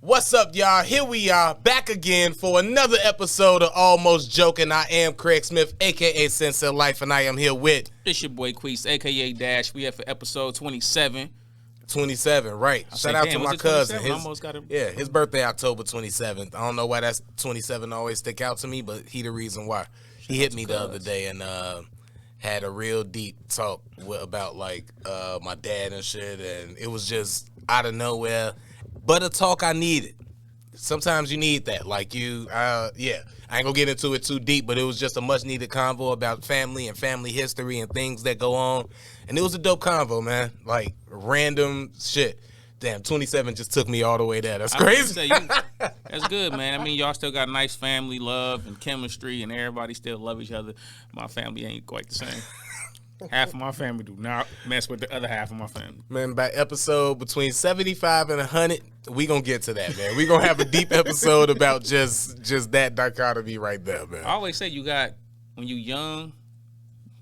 What's up, y'all? Here we are, back again for another episode of Almost Joking. I am Craig Smith, a.k.a. Sense of Life, and I am here with... It's your boy Quis, a.k.a. Dash. We have for episode 27. 27, right. Shout out to my cousin. His birthday October 27th. I don't know why that's 27 always stick out to me, but he the reason why. He hit me the other day and had a real deep talk about like my dad and shit, and it was just out of nowhere, but a talk I needed. Sometimes you need that, like I ain't gonna get into it too deep, but it was just a much needed convo about family and family history and things that go on, and it was a dope convo, man. Like random shit. Damn, 27 just took me all the way there. That's crazy. That's good, man. I mean, y'all still got nice family love and chemistry, and everybody still love each other. My family ain't quite the same. Half of my family do not mess with the other half of my family. Man, by episode between 75 and 100, we gonna get to that, man. We gonna have a deep episode about just that dichotomy right there, man. I always say when you young,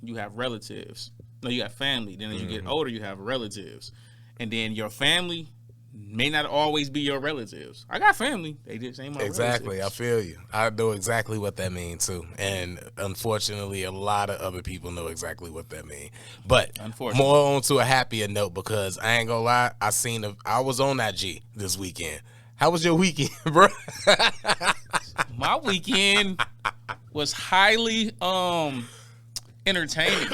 you have relatives. No, you got family. Then as you get older, you have relatives. And then your family may not always be your relatives. I got family. They just ain't my Exactly. relatives. I feel you. I know exactly what that means, too. And unfortunately, a lot of other people know exactly what that means. But more on to a happier note, because I ain't gonna lie, I was on IG this weekend. How was your weekend, bro? My weekend was highly entertaining.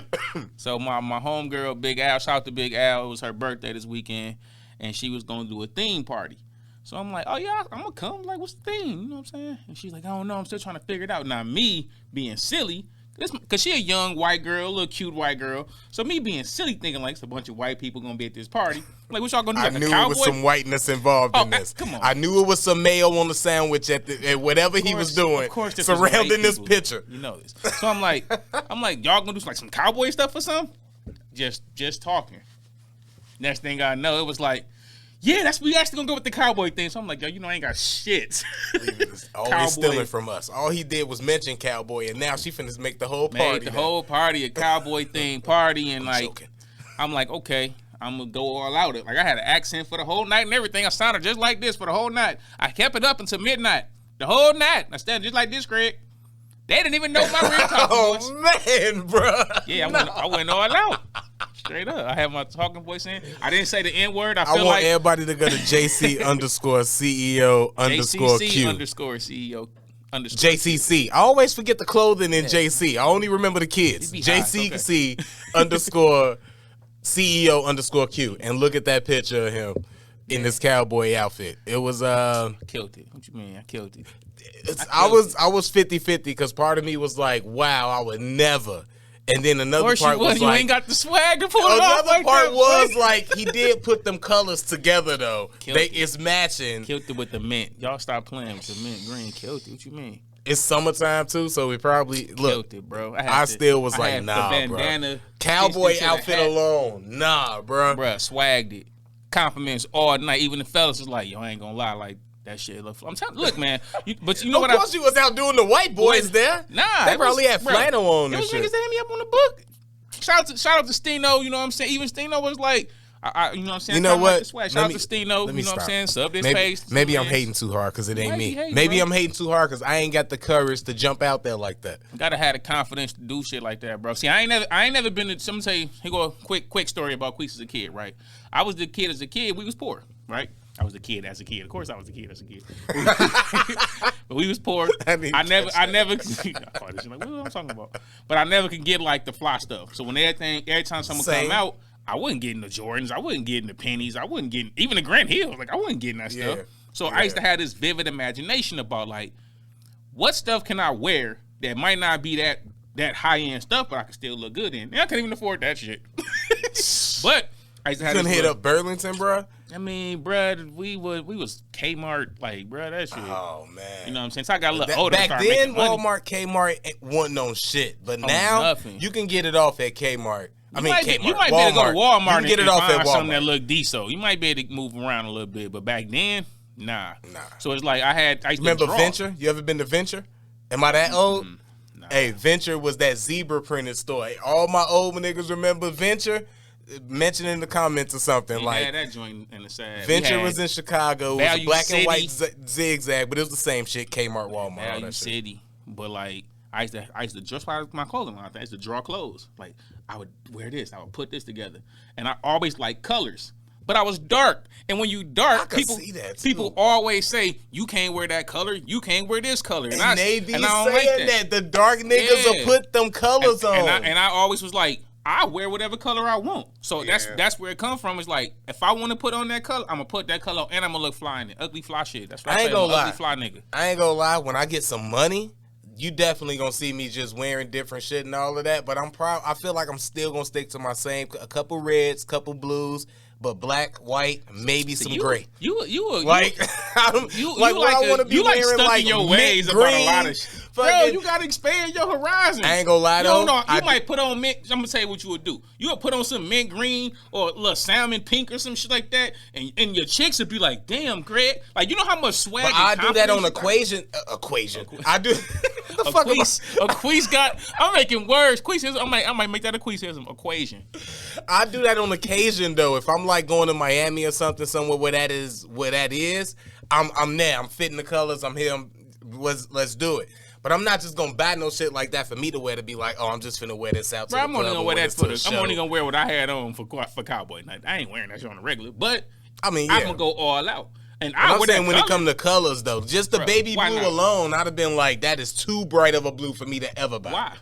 So my homegirl, Big Al, shout out to Big Al. It was her birthday this weekend, and she was going to do a theme party. So I'm like, oh, yeah, I'm going to come. Like, what's the theme? You know what I'm saying? And she's like, I don't know. I'm still trying to figure it out. Now, me being silly, because she a young white girl, a little cute white girl. So me being silly, thinking like it's a bunch of white people going to be at this party. Like, what y'all going to do? Like I knew it was some whiteness involved in this. Come on. I knew it was some mayo on the sandwich at whatever he was doing, surrounding this picture. You know this. So I'm like, y'all going to do like some cowboy stuff or something? Just talking. Next thing I know, it was like, yeah, we actually gonna go with the cowboy thing. So I'm like, yo, I ain't got shit. Always stealing from us. All he did was mention cowboy, and now she finna make the whole party. Whole party a cowboy thing party, and I'm like, okay, I'm gonna go all out. Like I had an accent for the whole night and everything. I sounded just like this for the whole night. I kept it up until midnight. The whole night, I sounded just like this, Craig. They didn't even know my real talking voice. Oh man, bro. Yeah, I went all out. Straight up. I have my talking voice in. I didn't say the N-word. I want everybody to go to JC _CEO _Q. JCC _CEO _. JCC. I always forget the clothing in JC. I only remember the kids. JCC _ CEO _Q. And look at that picture of him in this cowboy outfit. It was killed it. What you mean? I killed it. I was 50-50 because part of me was like, wow, I would never. And then another part was you like, ain't got the swag to pull it off. Another part was like, he did put them colors together though. It's matching. Killed it with the mint. Y'all stop playing with the mint green. Killed it. What you mean? It's summertime too, so we probably killed it, bro. I still was like, nah, bro. Cowboy outfit alone, nah, bro. Bruh, swagged it. Compliments all night. Even the fellas was like, yo, I ain't gonna lie, like. That shit look. I'm telling. Look, man. But you know what? Of course, you was out doing the white boys there. Nah, they probably had flannel on and shit. Niggas that hit me up on the book. Shout out to Stino. You know what I'm saying? Even Stino was like, you know what I'm saying? You know what? Shout out to Stino. You know what I'm saying? Sub this page. Maybe I'm hating too hard because it ain't me. Maybe I'm hating too hard because I ain't got the courage to jump out there like that. Gotta have the confidence to do shit like that, bro. See, I ain't never been to. Some say, here go a quick story about Quis as a kid, right? I was the kid as a kid. We was poor, right? I was the kid as a kid. Of course, I was the kid as a kid. But we was poor. I never. Like, what am I talking about? But I never could get like the fly stuff. So when every time someone come out, I wasn't getting the Jordans. I wasn't getting the pennies. I wasn't getting even the Grant Hills. Like I wasn't getting that stuff. So I used to have this vivid imagination about like, what stuff can I wear that might not be that high end stuff, but I can still look good in. And I couldn't even afford that shit. But I used to have. Couldn't hit up Burlington, bro. I mean, bruh, we was Kmart, like, bruh, that shit. Oh, man. You know what I'm saying? So I got a little older. Back then, Walmart, Kmart wasn't on shit. But now, you can get it off at Kmart. Kmart. You might be able to go to Walmart and get it off at Walmart. Something that look decent. You might be able to move around a little bit. But back then, nah. So it's like I used remember to draw. Venture? You ever been to Venture? Am I that old? Nah. Hey, Venture was that zebra printed store. All my old niggas remember Venture. mention in the comments or something. We like had that joint in the side. Venture was in Chicago. It was a black City. and white zigzag, but it was the same shit. Kmart, Walmart, all Value that City. shit. But like I used to just my clothing line. I used to draw clothes. Like I would wear this. I would put this together, and I always like colors. But I was dark, and when you dark, people always say you can't wear that color, you can't wear this color, and they be and I don't saying like that. The dark niggas will put them colors on, and I always was like, I wear whatever color I want. So that's where it comes from. It's like if I want to put on that color, I'm gonna put that color on, and I'm gonna look fly in it. Ugly fly shit. That's what I ain't gonna lie. Ugly fly nigga. I ain't gonna lie. When I get some money, you definitely gonna see me just wearing different shit and all of that. But I feel like I'm still gonna stick to my same. A couple reds, couple blues. But black, white, maybe some gray. You like I want to be wearing stuck like in your ways green, about a lot of shit. Bro, you gotta expand your horizons. I ain't gonna lie though. You might put on mint. I'm gonna tell you what you would do. You would put on some mint green or a little salmon pink or some shit like that, and your chicks would be like, "Damn, Greg!" Like you know how much swag. But I do that on equation. I do. The fuck a Quis got. I'm making words. Quis is. I might make that a Quisism equation. I do that on occasion though. If I'm like going to Miami or something, somewhere where that is, I'm there. I'm fitting the colors. I'm here. Let's do it. But I'm not just gonna buy no shit like that for me to wear to be like, oh, I'm just finna wear this out to the club. I'm only gonna wear that for the show. I'm only gonna wear what I had on for Cowboy Night. I ain't wearing that shit on the regular, but I mean, I'm gonna go all out. And I'm saying when it come to colors though, just the baby blue alone, I'd have been like, that is too bright of a blue for me to ever buy. Why?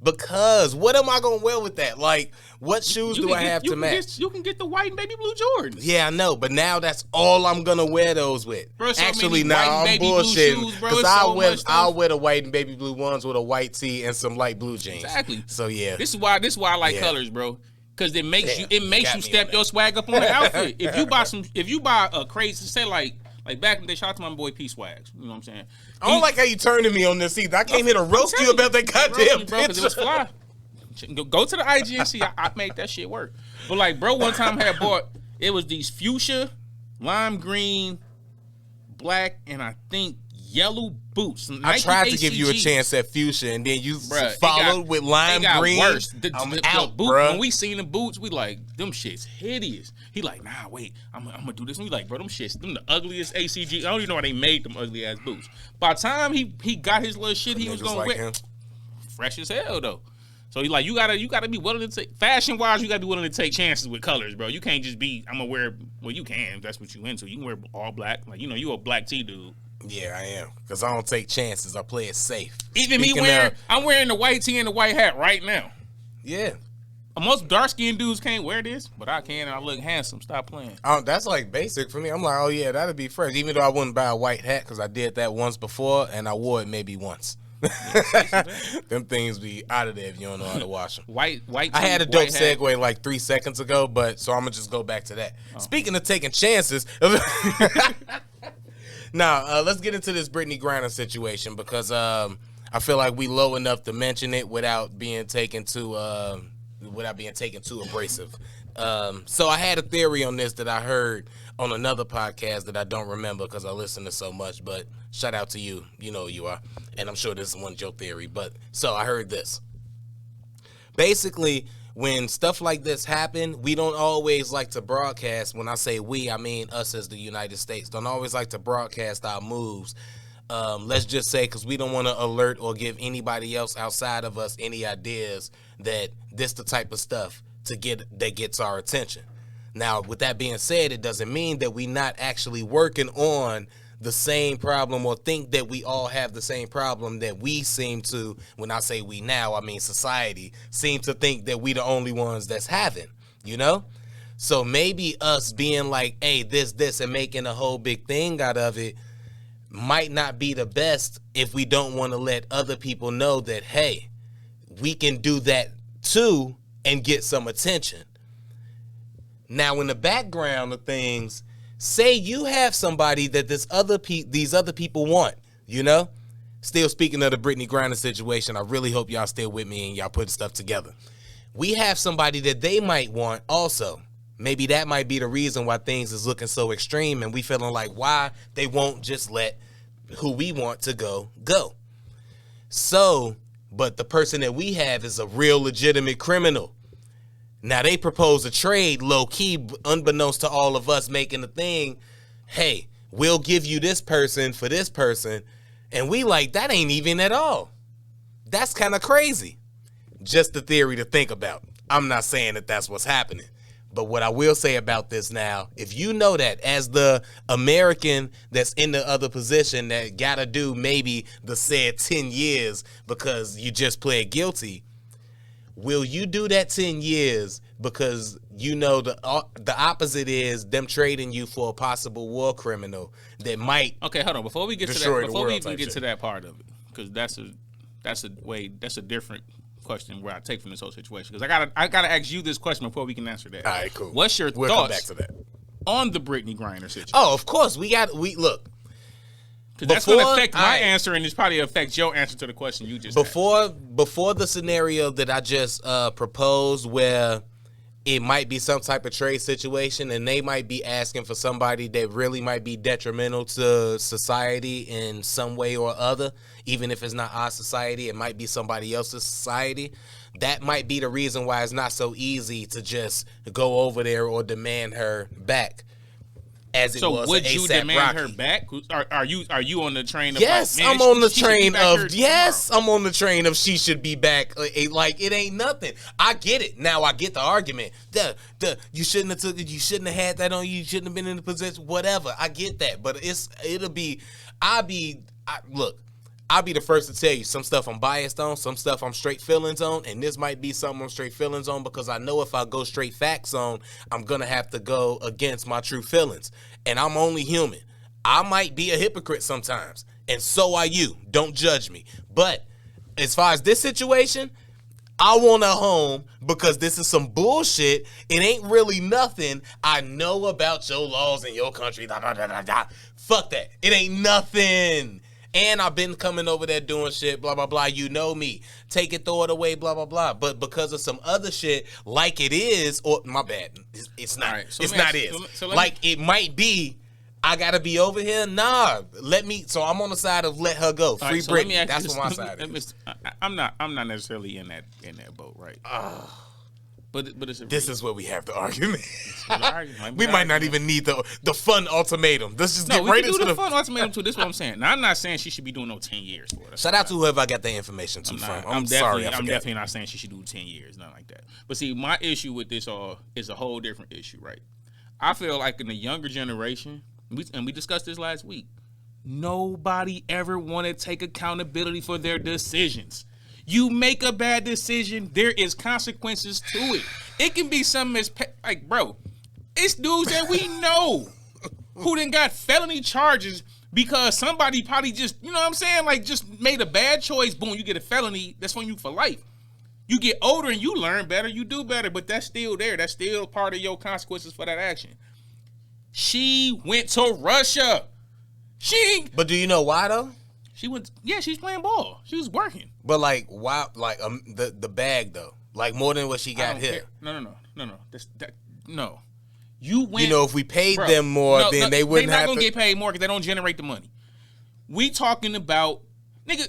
Because what am I gonna wear with that? Like, what shoes do I have to match? You can get the white and baby blue Jordans. Yeah, I know, but now that's all I'm gonna wear those with. Bro, so actually, now I'm bullshitting because I'll wear the white and baby blue ones with a white tee and some light blue jeans. Exactly. So yeah, this is why I like colors, bro. Because it makes you step your swag up on the outfit. If you buy a crazy, say like back in the day, shout out to my boy P Swags. You know what I'm saying? I don't like how you turned to me on this either. I came here to roast you about that goddamn bro, because it was fly. Go to the IG and see. I made that shit work. But like, bro, one time had bought, it was these fuchsia, lime green, black, and I think yellow boots. I tried to give you a chance at fuchsia, and then you followed with lime green. Worse. I'm out, bro. When we seen the boots, we like, them shit's hideous. He like, nah, wait, I'm gonna do this. And we like, bro, them shits, them the ugliest ACG. I don't even know why they made them ugly ass boots. By the time he got his little shit, he was gonna wear fresh as hell though. So he like, you gotta be willing to take, fashion wise, you gotta be willing to take chances with colors, bro. You can't just be, I'm gonna wear, well, you can if that's what you into. You can wear all black, like you a black tee dude. Yeah, I am, because I don't take chances. I play it safe. Even I'm wearing the white tee and the white hat right now. Yeah. Most dark-skinned dudes can't wear this, but I can, and I look handsome. Stop playing. That's like basic for me. I'm like, oh yeah, that'd be fresh. Even though I wouldn't buy a white hat, because I did that once before, and I wore it maybe once. Them things be out of there if you don't know how to wash them. White. I had a dope segue like 3 seconds ago, but so I'm gonna just go back to that. Oh. Speaking of taking chances, now let's get into this Britney Griner situation because I feel like we low enough to mention it without being taken too abrasive. So I had a theory on this that I heard on another podcast that I don't remember because I listen to so much, but shout out to you. You know who you are. And I'm sure this is one of your theory. But so I heard this. Basically, when stuff like this happen, we don't always like to broadcast. When I say we, I mean us as the United States. Don't always like to broadcast our moves. Let's just say because we don't want to alert or give anybody else outside of us any ideas that this the type of stuff that gets our attention. Now, with that being said, it doesn't mean that we not actually working on the same problem or think that we all have the same problem that we seem to, when I say we now, I mean society, seem to think that we the only ones that's having, you know? So maybe us being like, hey, this, and making a whole big thing out of it might not be the best if we don't want to let other people know that, hey, we can do that too and get some attention. Now, in the background of things, say you have somebody that these other people want, you know? Still speaking of the Britney Griner situation, I really hope y'all still with me and y'all putting stuff together. We have somebody that they might want also. Maybe that might be the reason why things is looking so extreme and we feeling like why they won't just let who we want to go. So, but the person that we have is a real legitimate criminal. Now they propose a trade low key, unbeknownst to all of us making the thing. Hey, we'll give you this person for this person. And we like, that ain't even at all. That's kind of crazy. Just the theory to think about. I'm not saying that that's what's happening. But what I will say about this now, if you know that as the American that's in the other position that got to do maybe the said 10 years because you just pled guilty, will you do that 10 years because you know the opposite is them trading you for a possible war criminal that might Okay, hold on. Before we get to that, before we even get to that part of it, because that's a different question where I take from this whole situation. Because I gotta ask you this question before we can answer that. All right, cool. What's your We'll thoughts come back to that. on the Britney Griner situation? Oh, of course. We look. Because that's going to affect my answer, and it's probably affect your answer to the question you just asked. Before the scenario that I just proposed, where it might be some type of trade situation, and they might be asking for somebody that really might be detrimental to society in some way or other, even if it's not our society, it might be somebody else's society. That might be the reason why it's not so easy to just go over there or demand her back. As it was would you A$AP demand Rocky. her back? Are you on the train of yes, like, man, I'm on the she train of yes, tomorrow. I'm on the train of she should be back. Like it ain't nothing. I get it. Now I get the argument. You shouldn't have had that on you. You shouldn't have been in the position. Whatever. I get that. But I'll be the first to tell you some stuff I'm biased on, some stuff I'm straight feelings on, and this might be something I'm straight feelings on because I know if I go straight facts on, I'm going to have to go against my true feelings. And I'm only human. I might be a hypocrite sometimes, and so are you. Don't judge me. But as far as this situation, I want a home because this is some bullshit. It ain't really nothing. I know about your laws in your country. Fuck that. It ain't nothing. And I've been coming over there doing shit, blah, blah, blah. You know me. Take it, throw it away, blah, blah, blah. But because of some other shit, like it is, or my bad, it's not. Right, so it's not it. It might be, I got to be over here? Nah. So I'm on the side of let her go. Free Britney. That's what my side is. I'm not necessarily in that boat, right? But this is where we have the argument. We might not even need the fun ultimatum. Let's just get right into the fun ultimatum too. This is what I'm saying. Now, I'm not saying she should be doing no 10 years for us. Shout out to whoever I got that information to from. I'm sorry. I'm definitely not saying she should do 10 years, nothing like that. But see, my issue with this is a whole different issue, right? I feel like in the younger generation, and we discussed this last week, nobody ever want to take accountability for their decisions. You make a bad decision, there is consequences to it. It can be something as like, bro, it's dudes that we know who done got felony charges because somebody probably just, you know what I'm saying, like just made a bad choice. Boom, you get a felony. That's on you for life. You get older and you learn better, you do better, but that's still there. That's still part of your consequences for that action. She went to Russia. But do you know why though? She's playing ball. She was working. But like, why? Like the bag though, like more than what she got here. No. No. You went. You know, if we paid them more, then they wouldn't have to. They're not gonna get paid more because they don't generate the money. We talking about, nigga.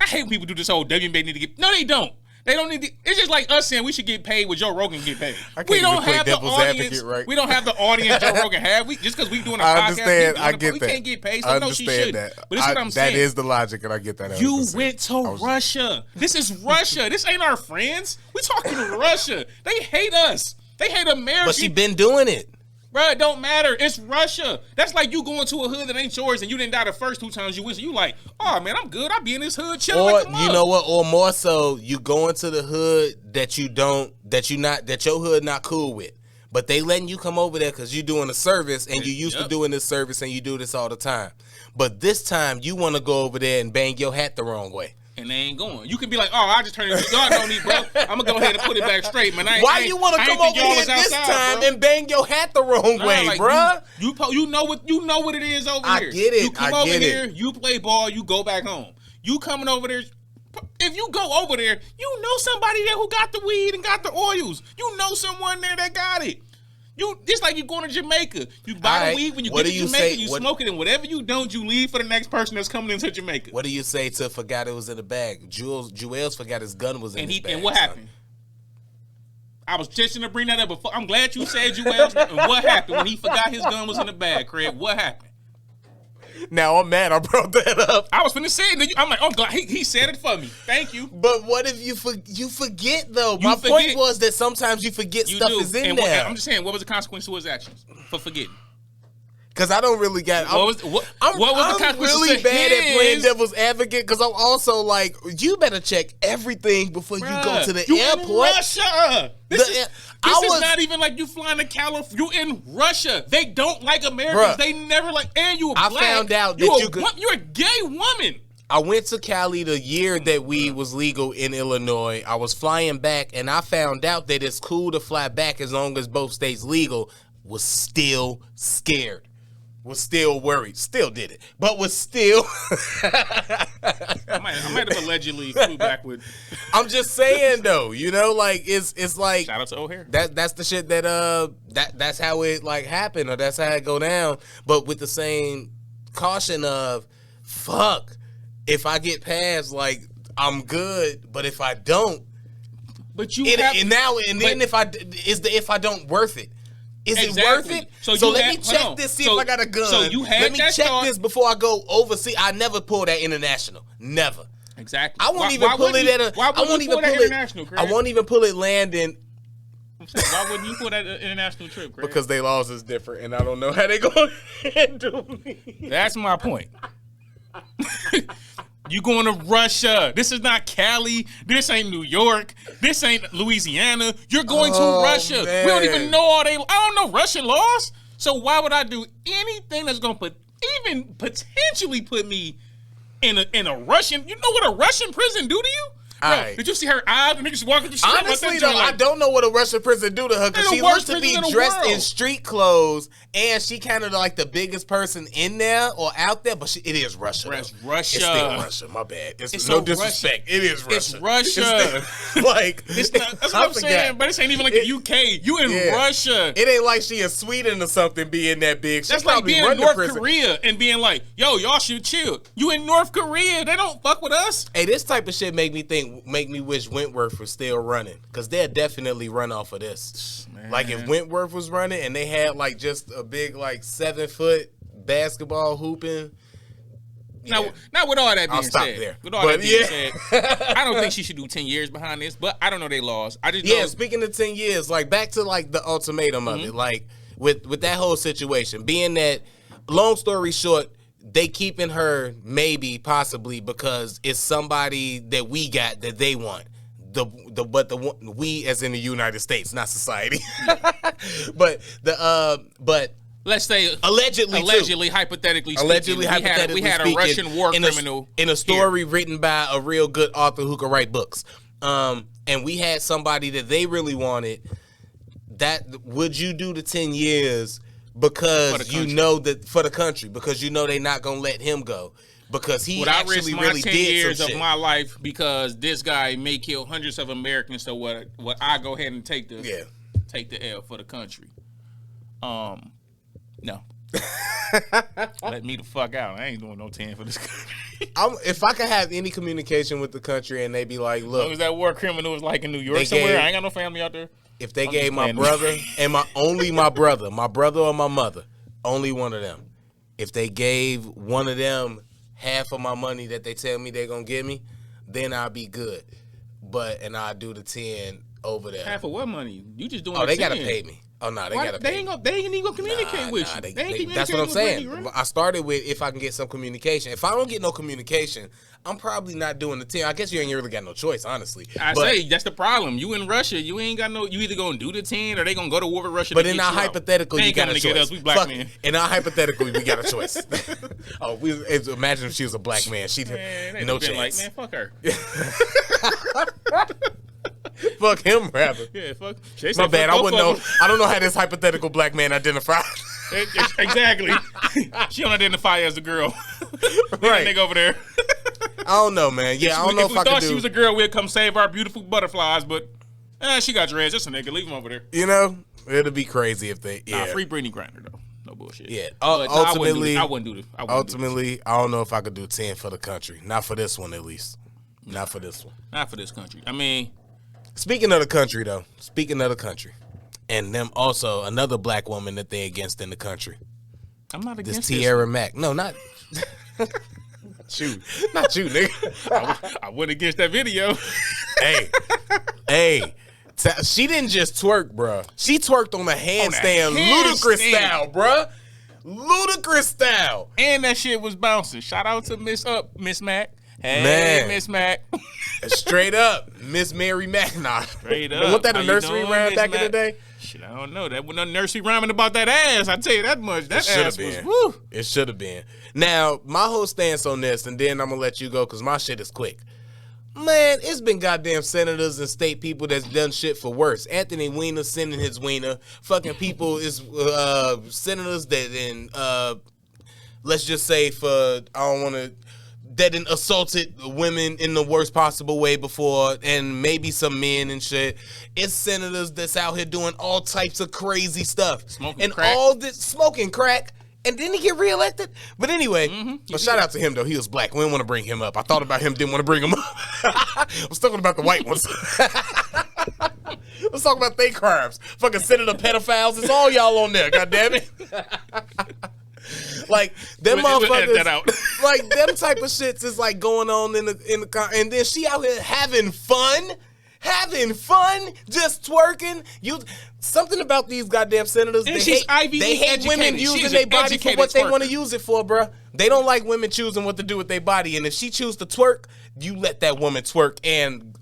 I hate when people do this whole WNBA need to get. No, they don't. They don't need to. It's just like us saying we should get paid what Joe Rogan get paid. We don't have the audience. Right? We don't have the audience Joe Rogan have. Just because we doing a podcast, we can't get paid. So no, she should. But this is what I'm saying. That is the logic, and I get that. 100%. You went to Russia. This is Russia. This ain't our friends. We talking to Russia. They hate us. They hate America. But she been doing it. Bro, it don't matter. It's Russia. That's like you going to a hood that ain't yours and you didn't die the first 2 times you went. You like, oh man, I'm good. I be in this hood chilling. Or like a you know what? Or more so, you go into the hood that your hood not cool with, but they letting you come over there because you doing a service and you used to doing this service and you do this all the time. But this time you want to go over there and bang your hat the wrong way. And they ain't going. You can be like, oh, I just turned it. Y'all know me, bro. I'm gonna go ahead and put it back straight, man. Why you want to come over here this time and bang your hat the wrong way, like, bro? You know what it is over here. I get it. You come over here, you play ball, you go back home. You coming over there. If you go over there, you know somebody there who got the weed and got the oils. You know someone there that got it. Just like you going to Jamaica. You buy the weed when you get to Jamaica, you smoke it, and whatever you don't, you leave for the next person that's coming into Jamaica. What do you say to forgot it was in the bag? Juelz forgot his gun was in his bag. And what happened? I was just going to bring that up before. I'm glad you said you asked. And what happened when he forgot his gun was in the bag, Craig? What happened? Now I'm mad I brought that up. I was finna say it. I'm like, oh God, he said it for me. Thank you. But what if you forget though? My point was that sometimes you forget stuff is in there. I'm just saying, what was the consequence to his actions for forgetting? Because I don't really got. What was the consequence? I'm really bad at playing devil's advocate because I'm also like, you better check everything before you go to the airport. In Russia. This is not even like you flying to California. You in Russia. They don't like Americans. They never like. And you a black. I found out that you're a gay woman. I went to Cali the year that weed was legal in Illinois. I was flying back, and I found out that it's cool to fly back as long as both states legal. Was still scared. Was still worried. Still did it. But was still... I might have allegedly flew back with... I'm just saying, though. You know, like, it's like... Shout out to O'Hare. That's the shit that... That's how it, like, happened, or that's how it go down. But with the same caution of, fuck, if I get past, like, I'm good, but if I don't... But you if I don't worth it? Is it worth it? So let me check this, see if I got a gun. So you had Let me check this before I go overseas. I never pull that international. Never. Exactly. I won't even pull it at a... Why wouldn't you pull that international, Craig? I won't even pull it landing... Why wouldn't you pull that international trip, Craig? Because they laws is different, and I don't know how they going to handle me. That's my point. You going to Russia. This is not Cali. This ain't New York. This ain't Louisiana. You're going to Russia. Man. We don't even know I don't know Russian laws. So why would I do anything that's going to even potentially put me in a Russian? You know what a Russian prison do to you? Bro, did you see her eyes? The niggas walking through the street. Honestly, though, I don't know what a Russian prison do to her because she looks to be dressed in street clothes, and she kind of like the biggest person in there or out there. But it is Russia. It's Russia. It's still Russia. My bad. It's no disrespect. It is Russia. It's Russia. It's not, that's what I'm saying. But this ain't even like the UK. You in Russia. It ain't like she in Sweden or something being that big. That's like being in North Korea and being like, yo, y'all should chill. You in North Korea? They don't fuck with us. Hey, this type of shit make me wish Wentworth was still running because they'll definitely run off of this. Man. Like if Wentworth was running and they had like just a big like 7-foot basketball hooping. Now with all that being I'll stop said, there. With all that being said, I don't think she should do 10 years behind this, but I don't know their laws. I just know. Speaking of 10 years, like back to like the ultimatum of it, like with that whole situation, being that, long story short, they keeping her possibly because it's somebody that we got that they want. We as in the United States, not society. but let's say allegedly, hypothetically speaking, we had a Russian war criminal in a story written by a real good author who could write books. And we had somebody that they really wanted. That would you do the 10 years? Because you know that for the country, because you know they're not gonna let him go, because he actually really did 10 years of my life because this guy may kill hundreds of Americans. So what I go ahead and take the L for the country. No, let me the fuck out. I ain't doing no 10 for this country. If I could have any communication with the country and they be like, look, what was that war criminal was like in New York somewhere? I ain't got no family out there. If they gave my brother and my brother or my mother, only one of them. If they gave one of them half of my money that they tell me they're gonna give me, then I'll be good. And I'll do the 10 over there. Half of what money? You just doing? They gotta pay me. Oh no, they gotta pay me. They ain't even gonna communicate with you. That's what I'm saying. Right? I started with if I can get some communication. If I don't get no communication, I'm probably not doing the 10. I guess you ain't really got no choice, honestly. I say that's the problem. You in Russia, you ain't got no. You either gonna do the 10 or they gonna go to war with Russia. But in our hypothetical, you got a choice. Us, we black men. In our hypothetical, we got a choice. Imagine if she was a black man, she'd have no chance. Like, man, fuck her. Fuck him, rather. Yeah, fuck. My bad. I wouldn't know. I don't know how this hypothetical black man identifies. Exactly. She don't identify as a girl. Right. Nigga over there. I don't know, man. Yeah, I don't know if I could do. If we thought she was a girl, we'd come save our beautiful butterflies, but she got dreads. Just a nigga. Leave him over there. You know, it'll be crazy if they. Yeah. Free Britney Griner though. No bullshit. Yeah. Ultimately, I wouldn't do this. Ultimately, I don't know if I could do 10 for the country. Not for this one, at least. Not for this one. Not for this country. I mean. Speaking of the country, though. And them also, another black woman that they against in the country. I'm not against this. Tierra Mack. No, not... Not you, nigga. I went against that video. Hey. She didn't just twerk, bruh. She twerked on a handstand, ludicrous style, bruh. Ludicrous style. And that shit was bouncing. Shout out to Miss Mac. Hey, Miss Mac. Straight up, Miss Mary Mac. Nah. Straight up. Wasn't that a nursery rhyme back in the day? Shit, I don't know. That wasn't no nursery rhyming about that ass. I tell you that much. That ass was woo. It should have been. Now, my whole stance on this, and then I'm going to let you go because my shit is quick. Man, it's been goddamn senators and state people that's done shit for worse. Anthony Weiner sending his wiener. Fucking people is senators that let's just say that assaulted women in the worst possible way before, and maybe some men and shit. It's senators that's out here doing all types of crazy stuff. Smoking crack. All this smoking crack. And didn't he get reelected? But anyway, shout out to him, though. He was black. We didn't want to bring him up. I thought about him, didn't want to bring him up. I was talking about the white ones. Let's talk about their crimes. Fucking senator pedophiles. It's all y'all on there, goddammit. Like, them motherfuckers, like, them type of shits is, like, going on in the and then she out here having fun, just twerking. Something about these goddamn senators. And they hate women using their body for what they want to use it for, bruh. They don't like women choosing what to do with their body. And if she chooses to twerk, you let that woman twerk and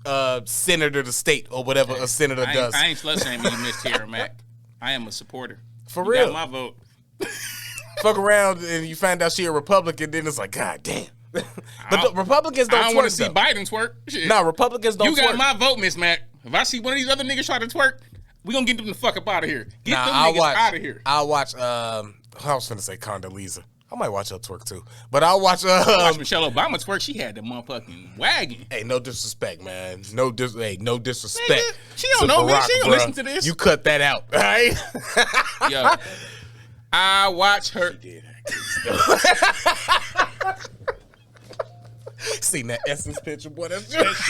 senator the state or whatever a senator does. I ain't slut shaming you, Miss Tierra Mack. I am a supporter. For real. You got my vote. Fuck around and you find out she a Republican, then it's like, God damn. But the Republicans don't twerk. I don't want to see Biden twerk. Shit. No, Republicans don't twerk. You got my vote, Miss Mack. If I see one of these other niggas try to twerk, we gonna get them the fuck up out of here. Get them niggas out of here. I'll watch, I was finna say Condoleezza. I might watch her twerk too. But I'll watch Michelle Obama twerk. She had the motherfucking wagon. Hey, no disrespect, man. No disrespect. Nigga, she don't know me. She don't listen to this. You cut that out, all right? Yo, I watch her. Seen that Essence picture, boy. That's just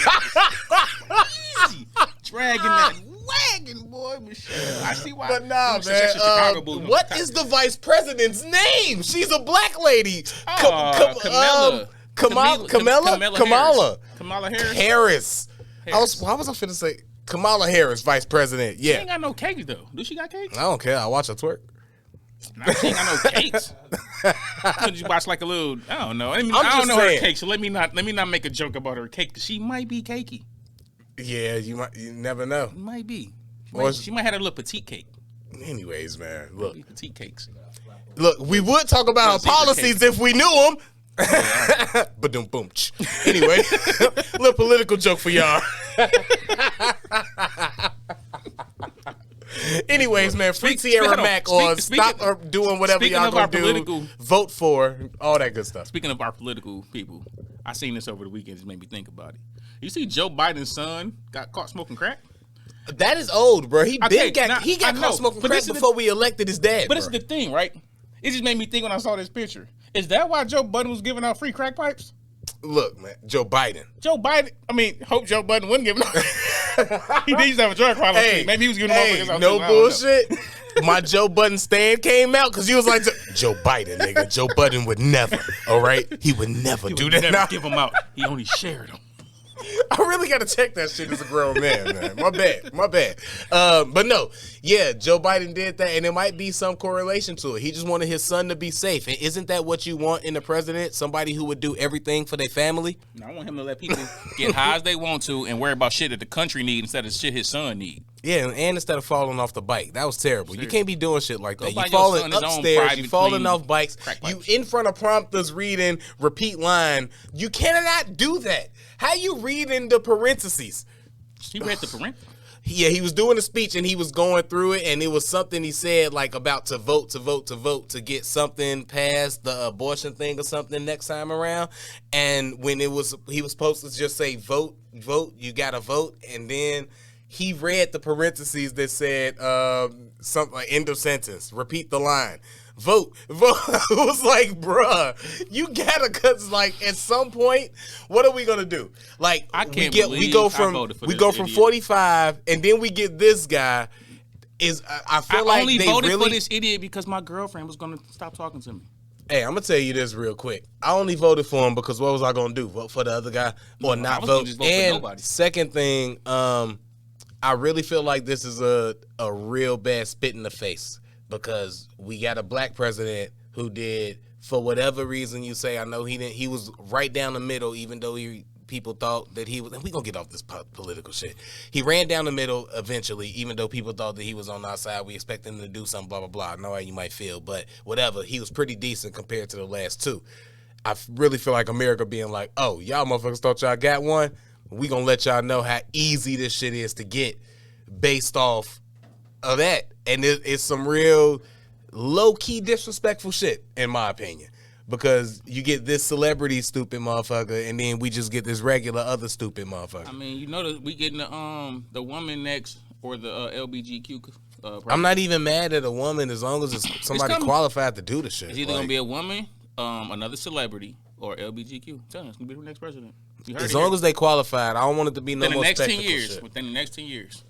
easy. Dragging that wagon, boy, Michelle. I see why. But nah, man. What is the vice president's name? She's a black lady. Kamala Harris. Why was I finna say Kamala Harris, vice president? Yeah. She ain't got no cakes though. Do she got cakes? I don't care. I watch her twerk. Nah, she ain't got no cakes. You watch like a little, I don't know. I don't know her cake, so let me not make a joke about her cake. She might be cakey. Yeah, you never know. Might be. She might have a little petite cake. Anyways, man, look. Petite cakes. Look, we would talk about her policies if we knew them. Ba-dum boom. Anyway, little political joke for y'all. Anyways, man, free Tierra Mack or stop doing whatever y'all gonna do. Vote for all that good stuff. Speaking of our political people, I seen this over the weekend. It made me think about it. You see, Joe Biden's son got caught smoking crack. That is old, bro. He got caught smoking crack before we elected his dad. But it's the thing, right? It just made me think when I saw this picture. Is that why Joe Biden was giving out free crack pipes? Look, man, Joe Biden. I mean, hope Joe Biden wasn't giving out. He needs to have a drug problem. Hey, maybe he was giving out. No bullshit. My Joe Budden stand came out because he was like, Joe Biden, nigga. Joe Budden would never, all right? He would never do that. Never give them out. He only shared them. I really got to check that shit as a grown man, man. My bad. But no, yeah, Joe Biden did that, and there might be some correlation to it. He just wanted his son to be safe. And isn't that what you want in a president? Somebody who would do everything for their family? I want him to let people get high as they want to and worry about shit that the country needs instead of shit his son need. Yeah, and instead of falling off the bike. That was terrible. Seriously. You can't be doing shit like that. You falling upstairs, you falling off bikes, you in front of prompters reading repeat line. You cannot do that. How you reading the parentheses? He read the parentheses? Yeah, he was doing a speech and he was going through it, and it was something he said like about to vote to get something past the abortion thing or something next time around. And when he was supposed to just say vote, you gotta vote, and then he read the parentheses that said something like end of sentence, repeat the line. vote. It was like, bruh, you gotta, cause like at some point, what are we gonna do? Like, we go from 45, and then we get this guy. I feel like only voted for this idiot because my girlfriend was gonna stop talking to me. Hey, I'm gonna tell you this real quick. I only voted for him because what was I gonna do? Vote for the other guy or not vote? Just vote for nobody. Second thing, I really feel like this is a real bad spit in the face because we got a black president who did, for whatever reason you say, I know he was right down the middle, even though people thought that he was, and we gonna get off this political shit. He ran down the middle eventually, even though people thought that he was on our side. We expect him to do something, blah, blah, blah. I know how you might feel, but whatever. He was pretty decent compared to the last two. I really feel like America being like, oh, y'all motherfuckers thought y'all got one? We gonna let y'all know how easy this shit is to get based off of that. And it's some real low-key disrespectful shit, in my opinion. Because you get this celebrity stupid motherfucker, and then we just get this regular other stupid motherfucker. I mean, you know that we getting the woman next, or the LBGQ. I'm not even mad at a woman as long as it's somebody qualified to do the shit. It's either gonna be a woman, another celebrity, or LBGQ. Tell you, it's gonna be the next president. As long as they qualified, I don't want it to be no more spectacle shit. Within the next 10 years.